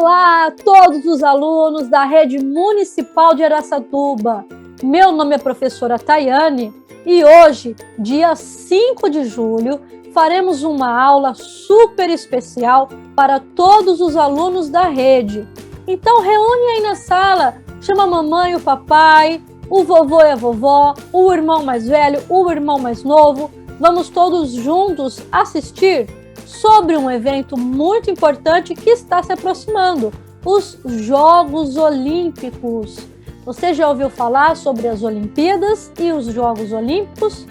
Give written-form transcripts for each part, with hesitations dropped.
Olá a todos os alunos da Rede Municipal de Araçatuba. Meu nome é professora Tayane e hoje, dia 5 de julho, faremos uma aula super especial para todos os alunos da rede. Então reúne aí na sala, chama a mamãe e o papai, o vovô e a vovó, o irmão mais velho, o irmão mais novo. Vamos todos juntos assistir sobre um evento muito importante que está se aproximando, os Jogos Olímpicos. Você já ouviu falar sobre as Olimpíadas e os Jogos Olímpicos?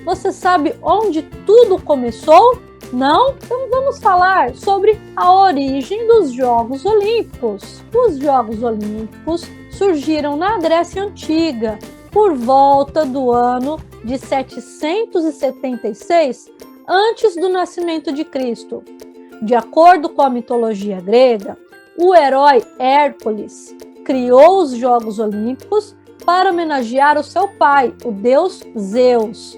Você sabe onde tudo começou? Não? Então vamos falar sobre a origem dos Jogos Olímpicos. Os Jogos Olímpicos surgiram na Grécia Antiga, por volta do ano de 776 antes do nascimento de Cristo. De acordo com a mitologia grega, o herói Hércules criou os Jogos Olímpicos para homenagear o seu pai, o deus Zeus.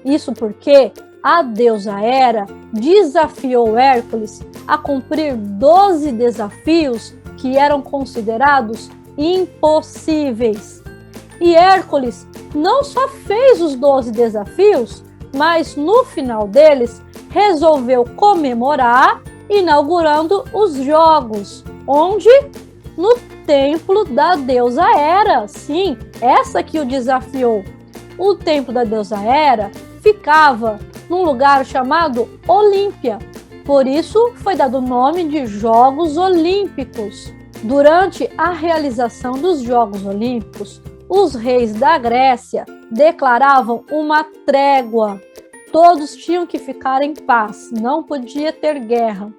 Isso porque a deusa Hera desafiou Hércules a cumprir 12 desafios que eram considerados impossíveis. E Hércules não só fez os 12 desafios, mas no final deles resolveu comemorar inaugurando os Jogos. Onde? No templo da deusa Hera. Sim, essa que o desafiou. O templo da deusa Hera ficava num lugar chamado Olímpia. Por isso foi dado o nome de Jogos Olímpicos. Durante a realização dos Jogos Olímpicos, os reis da Grécia declaravam uma trégua. Todos tinham que ficar em paz, não podia ter guerra.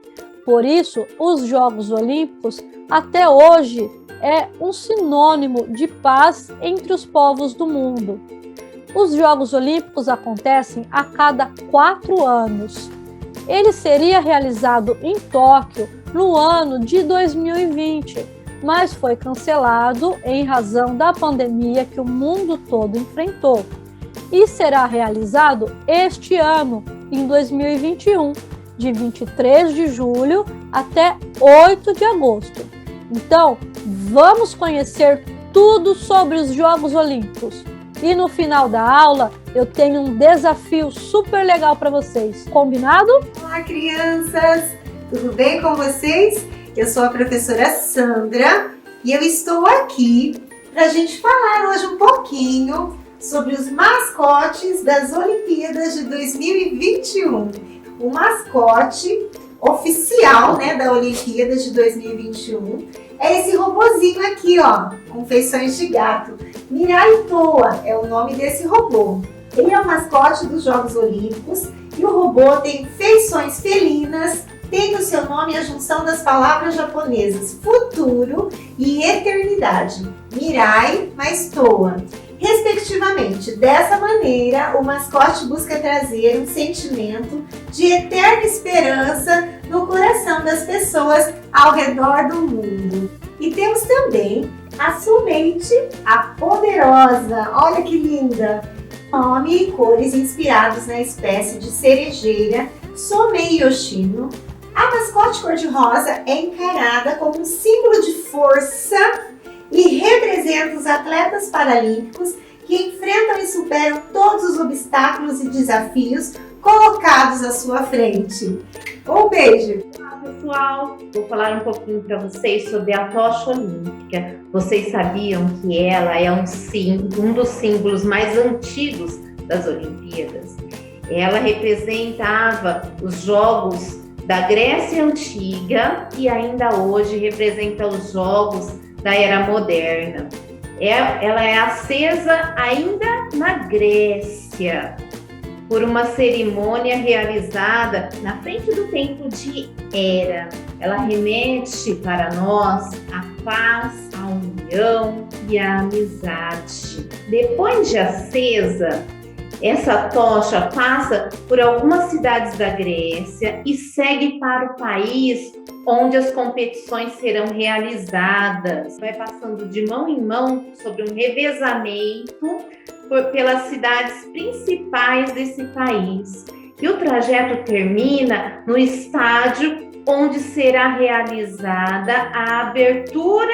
Por isso, os Jogos Olímpicos, até hoje, é um sinônimo de paz entre os povos do mundo. Os Jogos Olímpicos acontecem a cada 4 anos. Ele seria realizado em Tóquio no ano de 2020, mas foi cancelado em razão da pandemia que o mundo todo enfrentou. E será realizado este ano, em 2021, de 23 de julho até 8 de agosto. Então, vamos conhecer tudo sobre os Jogos Olímpicos. E no final da aula, eu tenho um desafio super legal para vocês. Combinado? Olá, crianças! Tudo bem com vocês? Eu sou a professora Sandra e eu estou aqui para a gente falar hoje um pouquinho sobre os mascotes das Olimpíadas de 2021. O mascote oficial, da Olimpíadas de 2021 é esse robozinho aqui, ó, com feições de gato. Mirai Toa é o nome desse robô. Ele é o mascote dos Jogos Olímpicos e o robô tem feições felinas. Tem no seu nome a junção das palavras japonesas futuro e eternidade, Mirai mais Toa, respectivamente. Dessa maneira, o mascote busca trazer um sentimento de eterna esperança no coração das pessoas ao redor do mundo. E temos também a Sumente, a poderosa, olha que linda! Nome e cores inspirados na espécie de cerejeira Somei Yoshino. A mascote cor-de-rosa é encarada como um símbolo de força e representa os atletas paralímpicos que enfrentam e superam todos os obstáculos e desafios colocados à sua frente. Um beijo! Olá, pessoal! Vou falar um pouquinho para vocês sobre a tocha olímpica. Vocês sabiam que ela é um dos símbolos mais antigos das Olimpíadas? Ela representava os Jogos da Grécia Antiga e ainda hoje representa os Jogos da Era Moderna. Ela é acesa ainda na Grécia por uma cerimônia realizada na frente do templo de Hera. Ela remete para nós a paz, a união e a amizade. Depois de acesa, essa tocha passa por algumas cidades da Grécia e segue para o país onde as competições serão realizadas. Vai passando de mão em mão sobre um revezamento pelas cidades principais desse país. E o trajeto termina no estádio onde será realizada a abertura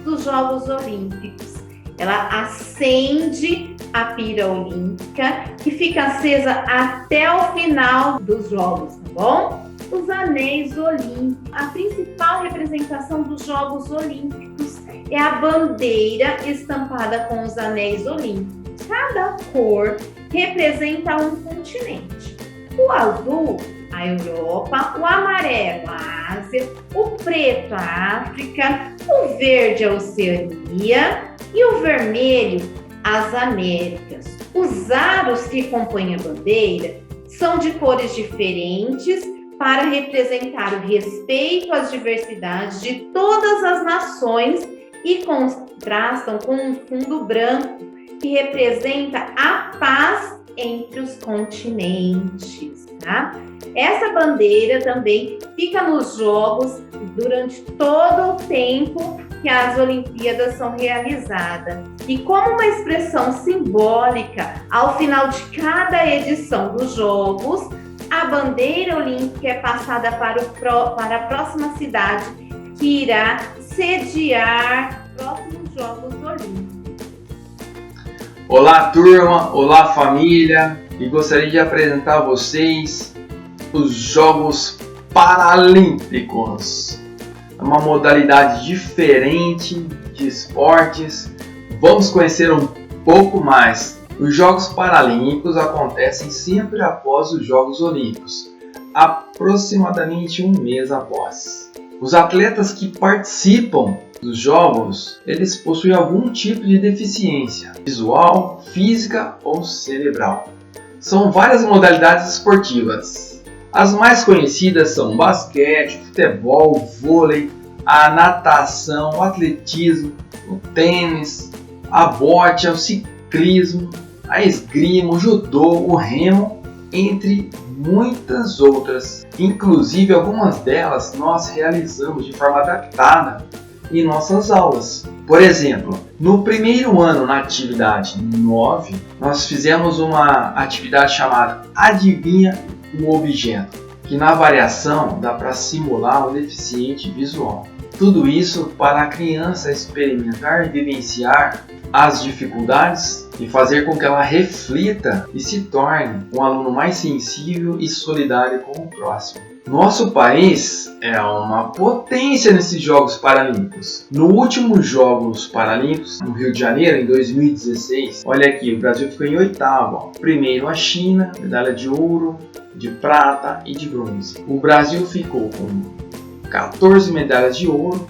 dos Jogos Olímpicos. Ela acende a pira olímpica, que fica acesa até o final dos Jogos, tá bom? Os anéis olímpicos. A principal representação dos Jogos Olímpicos é a bandeira estampada com os anéis olímpicos. Cada cor representa um continente. O azul, a Europa, o amarelo, a Ásia, o preto, a África, o verde, a Oceania e o vermelho, as Américas. Os aros que compõem a bandeira são de cores diferentes para representar o respeito às diversidades de todas as nações e contrastam com um fundo branco que representa a paz entre os continentes, tá? Essa bandeira também fica nos Jogos durante todo o tempo que as Olimpíadas são realizadas. E como uma expressão simbólica, ao final de cada edição dos Jogos, a bandeira olímpica é passada para a próxima cidade que irá sediar os próximos Jogos Olímpicos. Olá, turma! Olá, família! E gostaria de apresentar a vocês os Jogos Paralímpicos. É uma modalidade diferente de esportes. Vamos conhecer um pouco mais. Os Jogos Paralímpicos acontecem sempre após os Jogos Olímpicos, aproximadamente um mês após. Os atletas que participam dos Jogos, eles possuem algum tipo de deficiência visual, física ou cerebral. São várias modalidades esportivas. As mais conhecidas são o basquete, o futebol, o vôlei, a natação, o atletismo, o tênis, a bote, o ciclismo, a esgrima, o judô, o remo, entre muitas outras. Inclusive, algumas delas nós realizamos de forma adaptada em nossas aulas. Por exemplo, no primeiro ano na atividade 9, nós fizemos uma atividade chamada Adivinha o Objeto, que na variação dá para simular um deficiente visual. Tudo isso para a criança experimentar e vivenciar as dificuldades e fazer com que ela reflita e se torne um aluno mais sensível e solidário com o próximo. Nosso país é uma potência nesses Jogos Paralímpicos. No último Jogos Paralímpicos, no Rio de Janeiro, em 2016, olha aqui, o Brasil ficou em oitavo. Primeiro a China, medalha de ouro, de prata e de bronze. O Brasil ficou com 14 medalhas de ouro,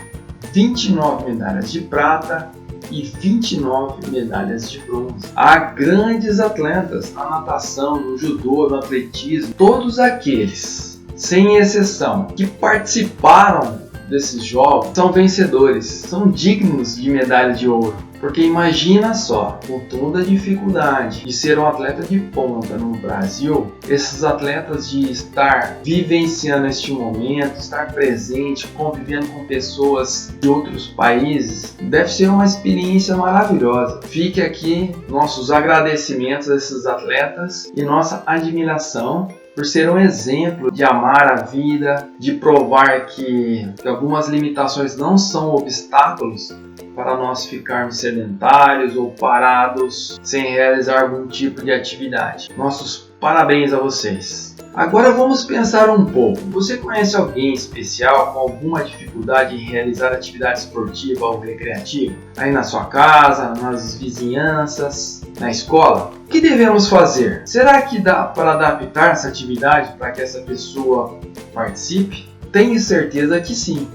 29 medalhas de prata e 29 medalhas de bronze. Há grandes atletas na natação, no judô, no atletismo, todos aqueles, sem exceção, que participaram desses jogos são vencedores, são dignos de medalha de ouro. Porque imagina só, com toda a dificuldade de ser um atleta de ponta no Brasil, esses atletas de estar vivenciando este momento, estar presente, convivendo com pessoas de outros países, deve ser uma experiência maravilhosa. Fique aqui nossos agradecimentos a esses atletas e nossa admiração por ser um exemplo de amar a vida, de provar que algumas limitações não são obstáculos para nós ficarmos sedentários ou parados sem realizar algum tipo de atividade. Nossos parabéns a vocês! Agora vamos pensar um pouco. Você conhece alguém especial com alguma dificuldade em realizar atividade esportiva ou recreativa? Aí na sua casa, nas vizinhanças, na escola? O que devemos fazer? Será que dá para adaptar essa atividade para que essa pessoa participe? Tenho certeza que sim.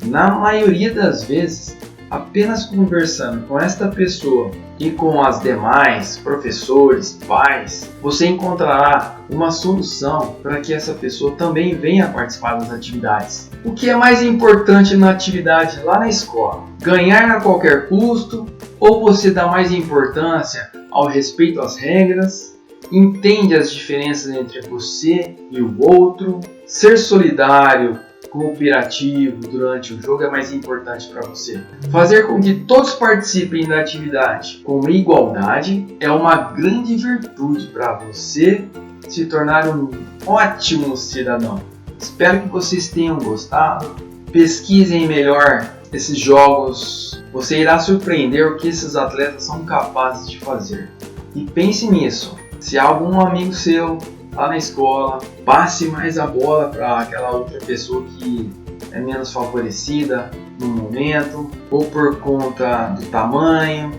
Na maioria das vezes, apenas conversando com esta pessoa e com as demais professores, pais, você encontrará uma solução para que essa pessoa também venha participar das atividades. O que é mais importante na atividade lá na escola? Ganhar a qualquer custo ou você dá mais importância ao respeito às regras, entende as diferenças entre você e o outro, ser solidário, cooperativo durante o jogo é mais importante para você. Fazer com que todos participem da atividade com igualdade é uma grande virtude para você se tornar um ótimo cidadão. Espero que vocês tenham gostado. Pesquisem melhor esses jogos. Você irá surpreender o que esses atletas são capazes de fazer. E pense nisso. Se algum amigo seu lá na escola, passe mais a bola para aquela outra pessoa que é menos favorecida no momento, ou por conta do tamanho,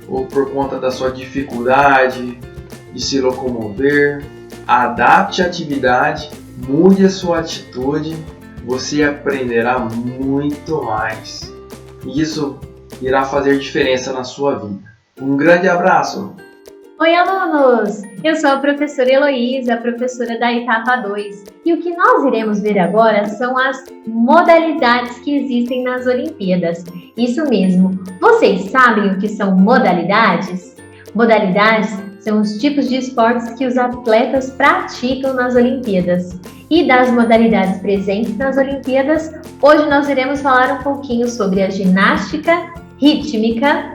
ou por conta da sua dificuldade de se locomover. Adapte a atividade, mude a sua atitude, você aprenderá muito mais. E isso irá fazer diferença na sua vida. Um grande abraço! Oi, alunos! Eu sou a professora Heloísa, professora da etapa 2. E o que nós iremos ver agora são as modalidades que existem nas Olimpíadas. Isso mesmo! Vocês sabem o que são modalidades? Modalidades são os tipos de esportes que os atletas praticam nas Olimpíadas. E das modalidades presentes nas Olimpíadas, hoje nós iremos falar um pouquinho sobre a ginástica rítmica.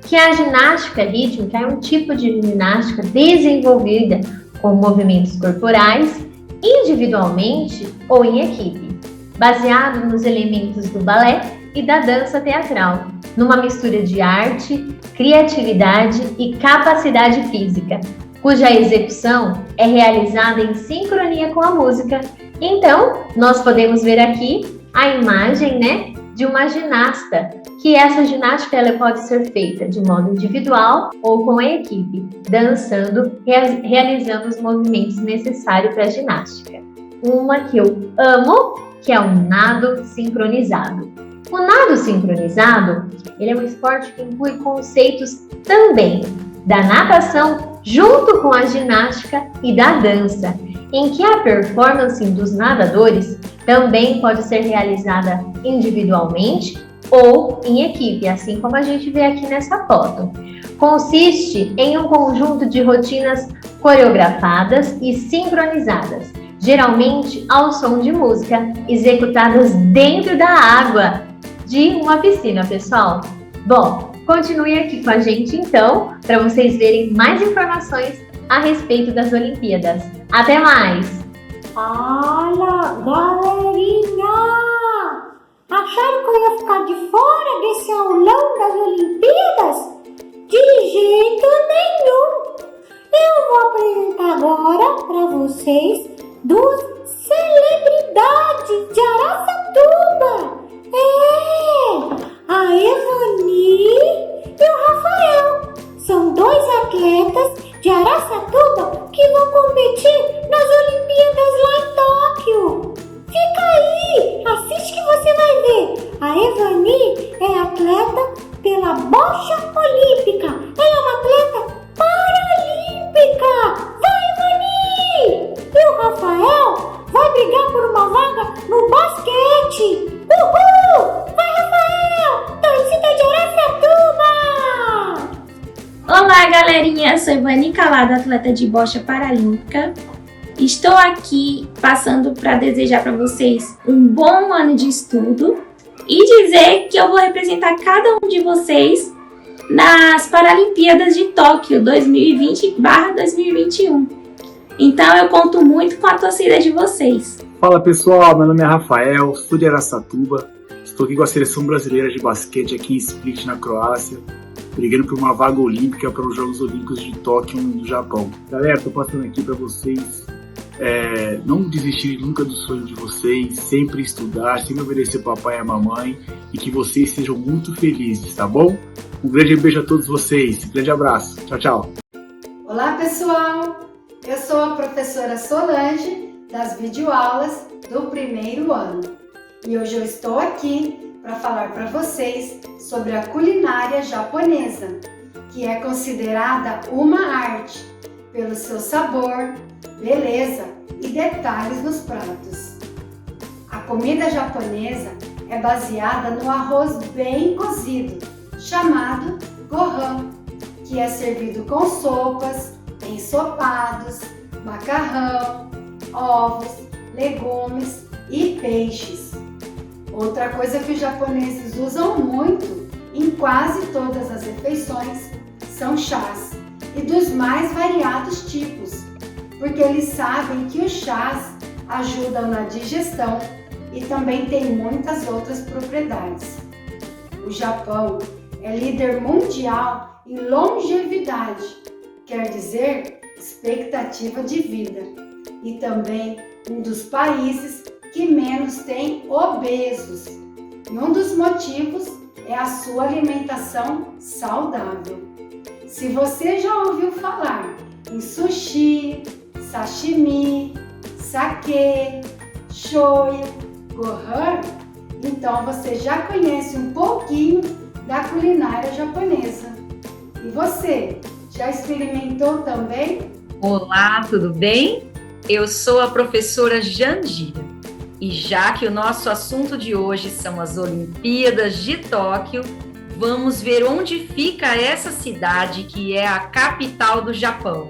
Que a ginástica rítmica é um tipo de ginástica desenvolvida com movimentos corporais, individualmente ou em equipe, baseado nos elementos do balé e da dança teatral, numa mistura de arte, criatividade e capacidade física, cuja execução é realizada em sincronia com a música. Então, nós podemos ver aqui a imagem, de uma ginasta, que essa ginástica ela pode ser feita de modo individual ou com a equipe, dançando, realizando os movimentos necessários para a ginástica. Uma que eu amo, que é o nado sincronizado. O nado sincronizado, ele é um esporte que inclui conceitos também da natação junto com a ginástica e da dança, em que a performance dos nadadores também pode ser realizada individualmente ou em equipe, assim como a gente vê aqui nessa foto. Consiste em um conjunto de rotinas coreografadas e sincronizadas, geralmente ao som de música, executadas dentro da água de uma piscina, pessoal. Bom, continue aqui com a gente então, para vocês verem mais informações a respeito das Olimpíadas. Até mais! Olha, galerinha! Acharam que eu ia ficar de fora desse aulão das Olimpíadas? De jeito nenhum! Eu vou apresentar agora para vocês duas celebridades de Araçatuba! A Evani e o Rafael! São dois atletas de Araçatuba que vão competir nas Olimpíadas lá em Tóquio. Fica aí, assiste que você vai ver. A Evani é atleta pela bocha olímpica. Ela é uma atleta paralímpica. Vai, Evani! E o Rafael vai brigar por uma vaga no basquete. Uhul! Vai, Rafael! Torcida de Araçatuba! Olá, galerinha! Sou Ivani Calado, atleta de bocha paralímpica. Estou aqui passando para desejar para vocês um bom ano de estudo e dizer que eu vou representar cada um de vocês nas Paralimpíadas de Tóquio 2020/2021. Então eu conto muito com a torcida de vocês. Fala pessoal, meu nome é Rafael, sou de Araçatuba. Estou aqui com a seleção brasileira de basquete aqui em Split, na Croácia, brigando por uma vaga olímpica para os Jogos Olímpicos de Tóquio, no Japão. Galera, estou passando aqui para vocês não desistirem nunca do sonho de vocês, sempre estudar, sempre obedecer papai e a mamãe e que vocês sejam muito felizes, tá bom? Um grande beijo a todos vocês, um grande abraço, tchau, tchau! Olá pessoal, eu sou a professora Solange das videoaulas do primeiro ano e hoje eu estou aqui para falar para vocês sobre a culinária japonesa, que é considerada uma arte pelo seu sabor, beleza e detalhes nos pratos. A comida japonesa é baseada no arroz bem cozido, chamado gohan, que é servido com sopas, ensopados, macarrão, ovos, legumes e peixes. Outra coisa que os japoneses usam muito em quase todas as refeições são chás, e dos mais variados tipos, porque eles sabem que os chás ajudam na digestão e também tem muitas outras propriedades. O Japão é líder mundial em longevidade, quer dizer, expectativa de vida, e também um dos países que menos tem obesos. E um dos motivos é a sua alimentação saudável. Se você já ouviu falar em sushi, sashimi, sake, shoyu, gohan, então você já conhece um pouquinho da culinária japonesa. E você, já experimentou também? Olá, tudo bem? Eu sou a professora Jandira e já que o nosso assunto de hoje são as Olimpíadas de Tóquio, vamos ver onde fica essa cidade que é a capital do Japão.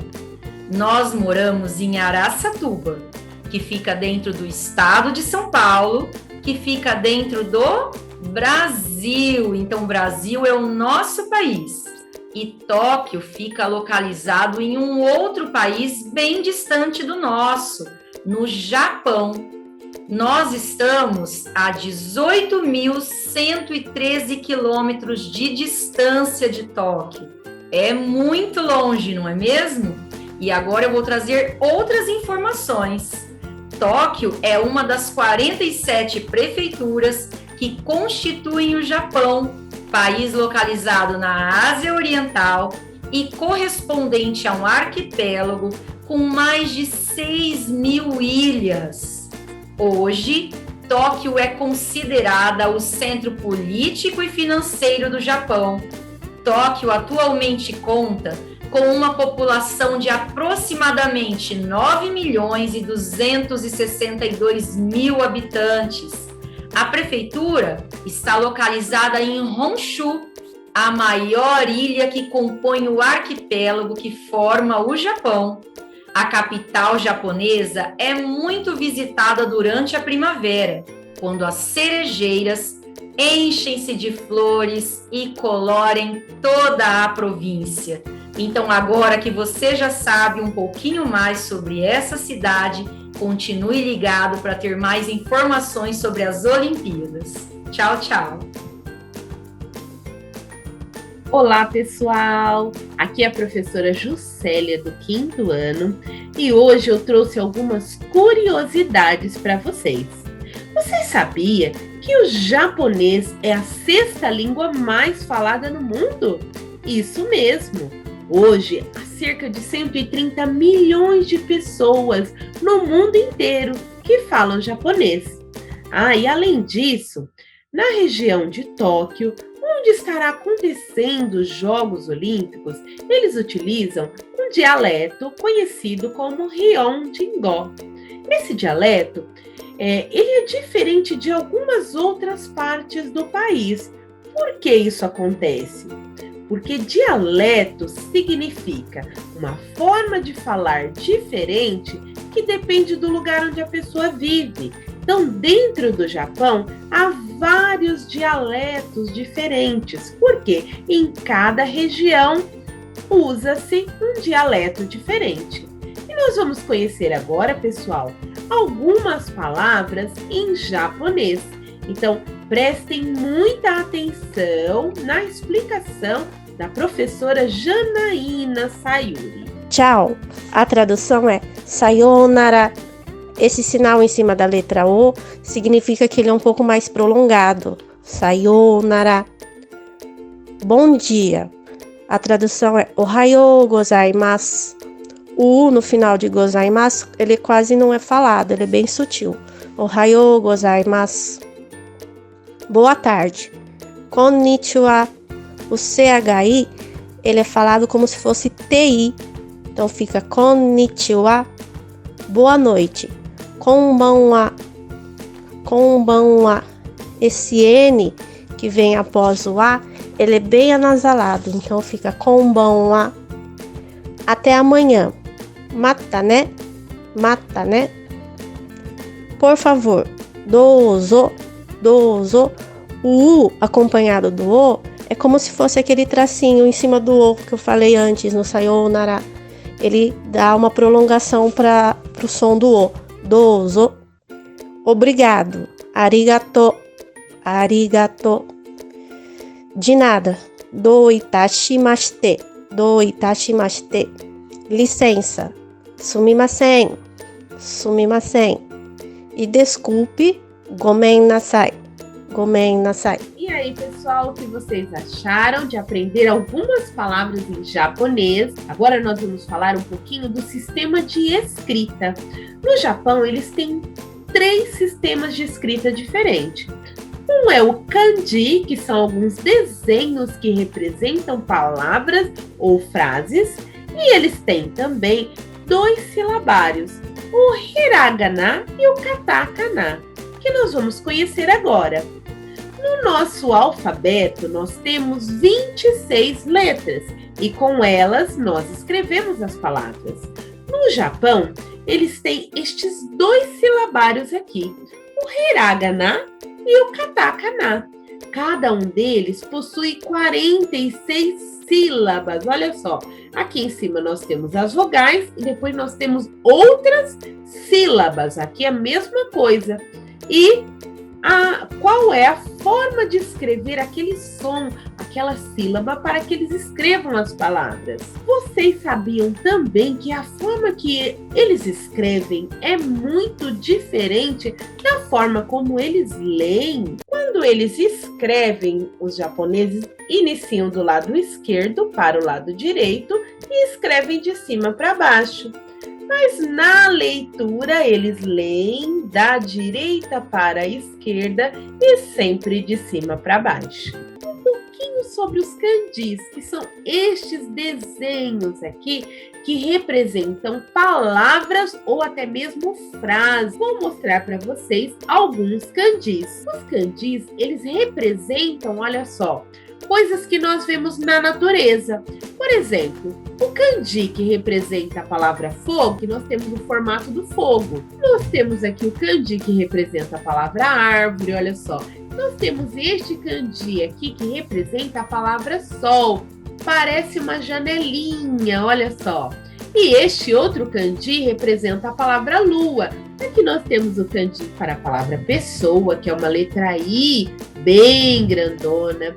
Nós moramos em Araçatuba, que fica dentro do estado de São Paulo, que fica dentro do Brasil. Então, o Brasil é o nosso país. E Tóquio fica localizado em um outro país bem distante do nosso, no Japão. Nós estamos a 18.113 quilômetros de distância de Tóquio. É muito longe, não é mesmo? E agora eu vou trazer outras informações. Tóquio é uma das 47 prefeituras que constituem o Japão, país localizado na Ásia Oriental e correspondente a um arquipélago com mais de 6.000 ilhas. Hoje, Tóquio é considerada o centro político e financeiro do Japão. Tóquio atualmente conta com uma população de aproximadamente 9.262.000 habitantes. A prefeitura está localizada em Honshu, a maior ilha que compõe o arquipélago que forma o Japão. A capital japonesa é muito visitada durante a primavera, quando as cerejeiras enchem-se de flores e colorem toda a província. Então, agora que você já sabe um pouquinho mais sobre essa cidade, continue ligado para ter mais informações sobre as Olimpíadas. Tchau, tchau! Olá, pessoal! Aqui é a professora Juscelia, do 5º ano, e hoje eu trouxe algumas curiosidades para vocês. Vocês sabiam que o japonês é a 6ª língua mais falada no mundo? Isso mesmo! Hoje, há cerca de 130 milhões de pessoas no mundo inteiro que falam japonês. E além disso, na região de Tóquio, onde estará acontecendo os Jogos Olímpicos, eles utilizam um dialeto conhecido como Ryōjingō. Esse dialeto, ele é diferente de algumas outras partes do país. Por que isso acontece? Porque dialeto significa uma forma de falar diferente que depende do lugar onde a pessoa vive. Então, dentro do Japão, há vários dialetos diferentes, porque em cada região usa-se um dialeto diferente. E nós vamos conhecer agora, pessoal, algumas palavras em japonês. Então, prestem muita atenção na explicação da professora Janaína Sayuri. Tchau. A tradução é sayonara. Esse sinal em cima da letra O significa que ele é um pouco mais prolongado. Sayonara. Bom dia. A tradução é ohayou gozaimasu. O U no final de gozaimasu, ele quase não é falado, ele é bem sutil. Ohayou gozaimasu. Boa tarde. Konnichiwa. O CHI, ele é falado como se fosse TI. Então fica konnichiwa. Boa noite. Konbanwa. Konbanwa. Esse N que vem após o A, ele é bem anasalado. Então fica konbanwa. Até amanhã. Mata, né? Mata, né? Por favor. Dozo. Dozo. O U acompanhado do O é como se fosse aquele tracinho em cima do O que eu falei antes no sayonara. ele dá uma prolongação para o som do O. Dozo. Obrigado. Arigato. Arigato. De nada. Do itashimashite. Do itashimashite. Licença. Sumimasen. Sumimasen. E desculpe. Gomen nasai. Gomen nasai. E aí, pessoal, o que vocês acharam de aprender algumas palavras em japonês? Agora nós vamos falar um pouquinho do sistema de escrita. No Japão, eles têm 3 sistemas de escrita diferentes. Um é o kanji, que são alguns desenhos que representam palavras ou frases. E eles têm também 2 silabários, o hiragana e o katakana, que nós vamos conhecer agora. No nosso alfabeto, nós temos 26 letras e com elas nós escrevemos as palavras. No Japão, eles têm estes 2 silabários aqui, o hiragana e o katakana. Cada um deles possui 46 sílabas. Olha só, aqui em cima nós temos as vogais e depois nós temos outras sílabas. Aqui é a mesma coisa. E qual é a forma de escrever aquele som, aquela sílaba, para que eles escrevam as palavras? Vocês sabiam também que a forma que eles escrevem é muito diferente da forma como eles leem? Quando eles escrevem, os japoneses iniciam do lado esquerdo para o lado direito e escrevem de cima para baixo. Mas na leitura eles leem da direita para a esquerda e sempre de cima para baixo. Um pouquinho sobre os kanjis, que são estes desenhos aqui que representam palavras ou até mesmo frases. Vou mostrar para vocês alguns kanjis. Os kanjis, eles representam, olha só, coisas que nós vemos na natureza. Por exemplo, o kanji que representa a palavra fogo, que nós temos o formato do fogo. Nós temos aqui o kanji que representa a palavra árvore, olha só. Nós temos este kanji aqui que representa a palavra sol. Parece uma janelinha, olha só. E este outro kanji representa a palavra lua. Aqui nós temos o kanji para a palavra pessoa, que é uma letra I, bem grandona.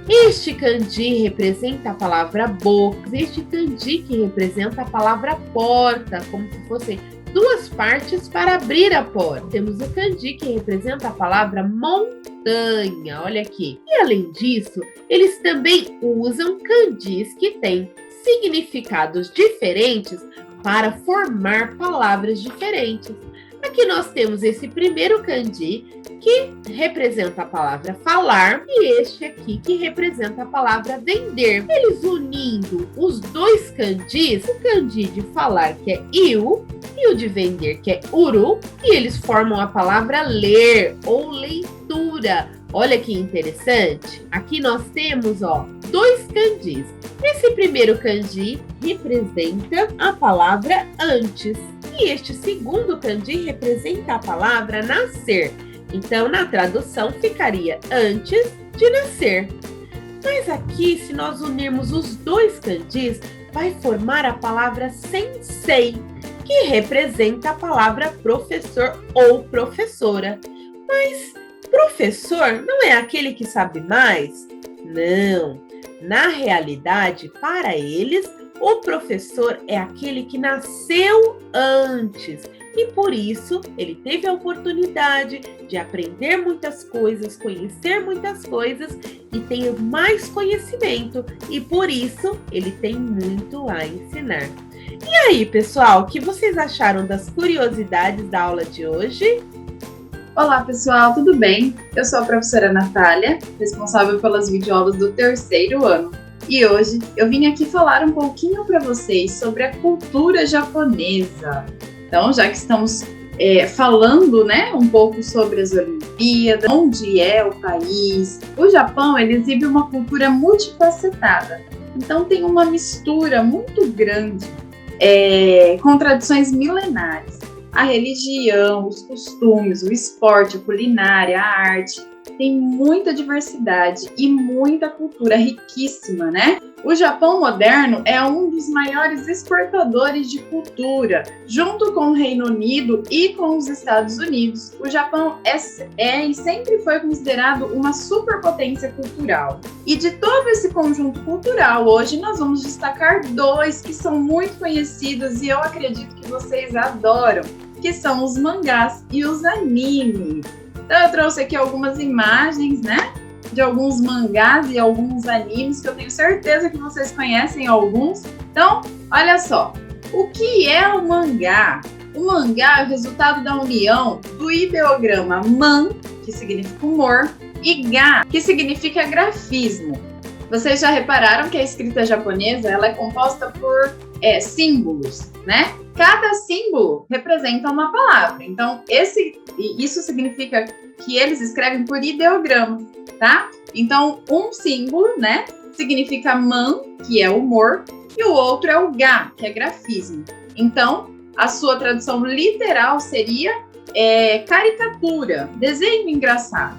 Este kanji representa a palavra boca. Este kanji que representa a palavra porta, como se fossem 2 partes para abrir a porta. Temos o kanji que representa a palavra montanha, olha aqui. E além disso, eles também usam kanjis que têm significados diferentes para formar palavras diferentes. Aqui nós temos esse primeiro kanji que representa a palavra falar e este aqui que representa a palavra vender. Eles unindo os 2 kanjis, o kanji de falar que é iu e o de vender que é uru, e eles formam a palavra ler ou leitura. Olha que interessante. Aqui nós temos 2 kanjis. Esse primeiro kanji representa a palavra antes. E este segundo kanji representa a palavra nascer. Então, na tradução, ficaria antes de nascer. Mas aqui, se nós unirmos os 2 kanjis, vai formar a palavra sensei, que representa a palavra professor ou professora. Mas professor não é aquele que sabe mais? Não. Na realidade, para eles, o professor é aquele que nasceu antes e por isso ele teve a oportunidade de aprender muitas coisas, conhecer muitas coisas e ter mais conhecimento e por isso ele tem muito a ensinar. E aí, pessoal, o que vocês acharam das curiosidades da aula de hoje? Olá, pessoal, tudo bem? Eu sou a professora Natália, responsável pelas videoaulas do 3º ano. E hoje eu vim aqui falar um pouquinho para vocês sobre a cultura japonesa. Então, já que estamos falando, né, um pouco sobre as Olimpíadas, onde é o país, o Japão ele exibe uma cultura multifacetada. Então, tem uma mistura muito grande com tradições milenares. A religião, os costumes, o esporte, a culinária, a arte. tem muita diversidade e muita cultura riquíssima, né? O Japão moderno é um dos maiores exportadores de cultura, junto com o Reino Unido e com os Estados Unidos. O Japão é e sempre foi considerado uma superpotência cultural. E de todo esse conjunto cultural, hoje nós vamos destacar dois que são muito conhecidos e eu acredito que vocês adoram, que são os mangás e os animes. Então eu trouxe aqui algumas imagens, né, de alguns mangás e alguns animes que eu tenho certeza que vocês conhecem alguns. Então, olha só, o que é o mangá? O mangá é o resultado da união do ideograma man, que significa humor, e ga, que significa grafismo. Vocês já repararam que a escrita japonesa ela é composta por símbolos, né? Cada símbolo representa uma palavra. Então, isso significa que eles escrevem por ideograma, tá? Então, um símbolo, né, significa man, que é humor, e o outro é o ga, que é grafismo. Então, a sua tradução literal seria caricatura, desenho engraçado.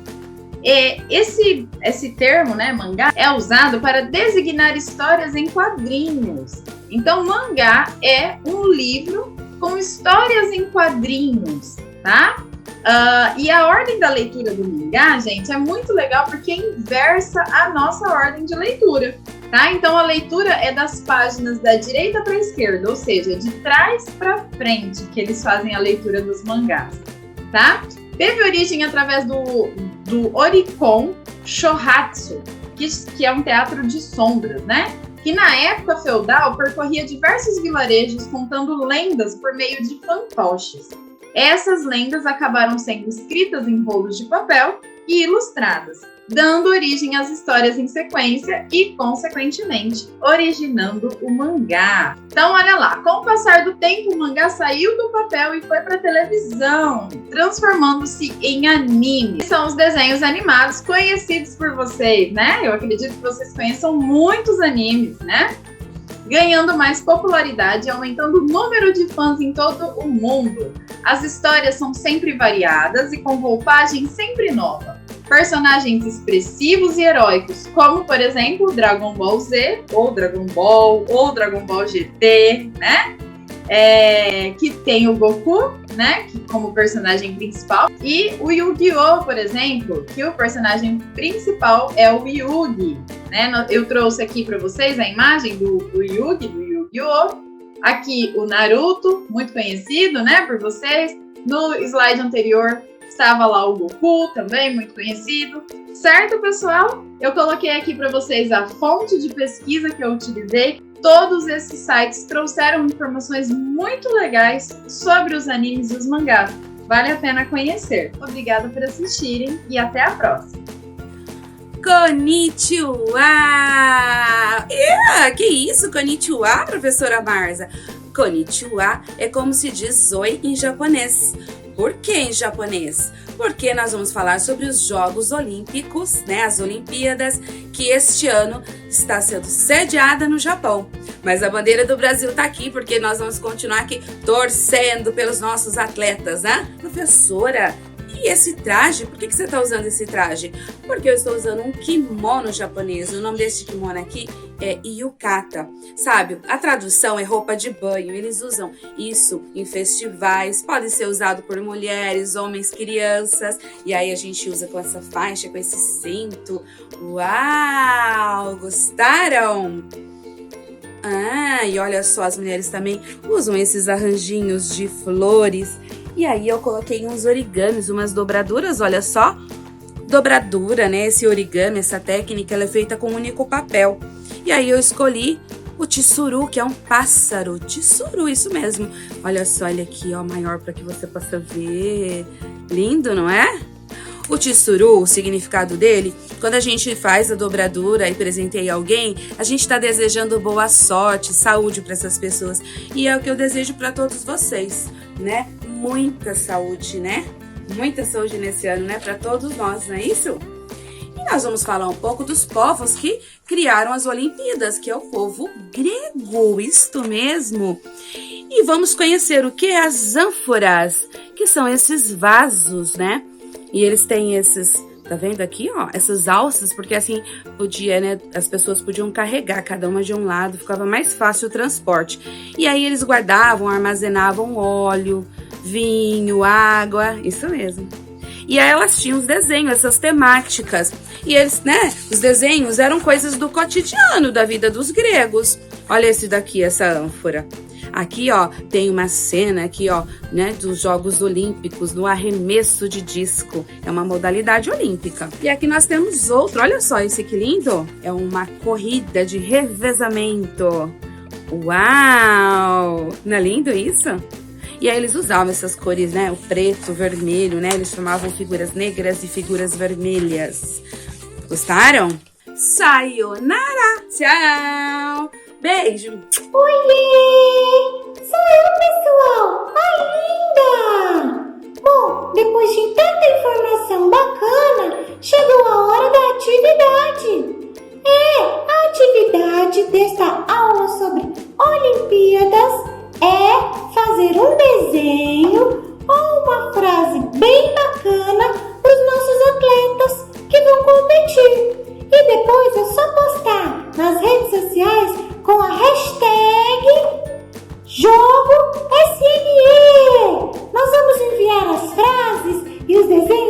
Esse termo, né, mangá, é usado para designar histórias em quadrinhos. Então, mangá é um livro com histórias em quadrinhos, tá? E a ordem da leitura do mangá, gente, é muito legal porque inversa a nossa ordem de leitura, tá? Então, a leitura é das páginas da direita para a esquerda, ou seja, de trás para frente, que eles fazem a leitura dos mangás, tá? Teve origem através do Oricon Shohatsu, que é um teatro de sombras, né? Que na época feudal percorria diversos vilarejos contando lendas por meio de fantoches. Essas lendas acabaram sendo escritas em rolos de papel e ilustradas, dando origem às histórias em sequência e, consequentemente, originando o mangá. Então, olha lá, com o passar do tempo, o mangá saiu do papel e foi para a televisão, transformando-se em anime. São os desenhos animados conhecidos por vocês, né? Eu acredito que vocês conheçam muitos animes, né? Ganhando mais popularidade e aumentando o número de fãs em todo o mundo. As histórias são sempre variadas e com roupagem sempre nova. Personagens expressivos e heróicos, como, por exemplo, Dragon Ball Z, ou Dragon Ball, ou Dragon Ball GT, né? Que tem o Goku, né? Que, como personagem principal. E o Yu-Gi-Oh!, por exemplo, que o personagem principal é o Yugi, né? Eu trouxe aqui para vocês a imagem do Yugi, do Yu-Gi-Oh! Aqui o Naruto, muito conhecido, né, por vocês. No slide anterior estava lá o Goku, também muito conhecido. Certo, pessoal? Eu coloquei aqui para vocês a fonte de pesquisa que eu utilizei. Todos esses sites trouxeram informações muito legais sobre os animes e os mangás. Vale a pena conhecer. Obrigada por assistirem e até a próxima. Konnichiwa! Que isso, konnichiwa, professora Marza? Konnichiwa é como se diz oi em japonês. Por que em japonês? Porque nós vamos falar sobre os Jogos Olímpicos, né, as Olimpíadas, que este ano está sendo sediada no Japão. Mas a bandeira do Brasil está aqui porque nós vamos continuar aqui torcendo pelos nossos atletas, né? Professora, e esse traje? Por que você está usando esse traje? Porque eu estou usando um kimono japonês. O nome desse kimono aqui é yukata. Sabe, a tradução é roupa de banho. Eles usam isso em festivais. Pode ser usado por mulheres, homens, crianças. E aí a gente usa com essa faixa, com esse cinto. Uau! Gostaram? E olha só, as mulheres também usam esses arranjinhos de flores. E aí eu coloquei uns origamis, umas dobraduras, olha só. Dobradura, né? Esse origami, essa técnica, ela é feita com um único papel. E aí eu escolhi o tsuru, que é um pássaro. Tsuru, isso mesmo. Olha só, ele aqui, ó, maior para que você possa ver. Lindo, não é? O tsuru, o significado dele, quando a gente faz a dobradura e presenteia alguém, a gente está desejando boa sorte, saúde para essas pessoas. E é o que eu desejo para todos vocês, né? Muita saúde, né? Muita saúde nesse ano, né? Para todos nós, não é isso? E nós vamos falar um pouco dos povos que criaram as Olimpíadas, que é o povo grego, isto mesmo. E vamos conhecer o que é as ânforas, que são esses vasos, né? E eles têm esses Tá vendo aqui, ó? Essas alças, porque assim podia, né? As pessoas podiam carregar cada uma de um lado, ficava mais fácil o transporte. E aí eles guardavam, armazenavam óleo, vinho, água, isso mesmo. E aí elas tinham os desenhos, essas temáticas. E eles, né? Os desenhos eram coisas do cotidiano da vida dos gregos. Olha esse daqui, essa ânfora. Aqui, ó, tem uma cena aqui, ó, né, dos Jogos Olímpicos, no arremesso de disco. É uma modalidade olímpica. E aqui nós temos outro, olha só esse que lindo. É uma corrida de revezamento. Uau! Não é lindo isso? E aí eles usavam essas cores, né, o preto, o vermelho, né, eles chamavam figuras negras e figuras vermelhas. Gostaram? Sayonara! Tchau! Beijo! Oiê! Sou eu, pessoal! Ai, linda! Bom, depois de tanta informação bacana, chegou a hora da atividade. A atividade desta aula sobre Olimpíadas é fazer um desenho ou uma frase bem bacana para os nossos atletas que vão competir. E depois é só postar nas redes sociais com a hashtag JogoSNE. Nós vamos enviar as frases e os desenhos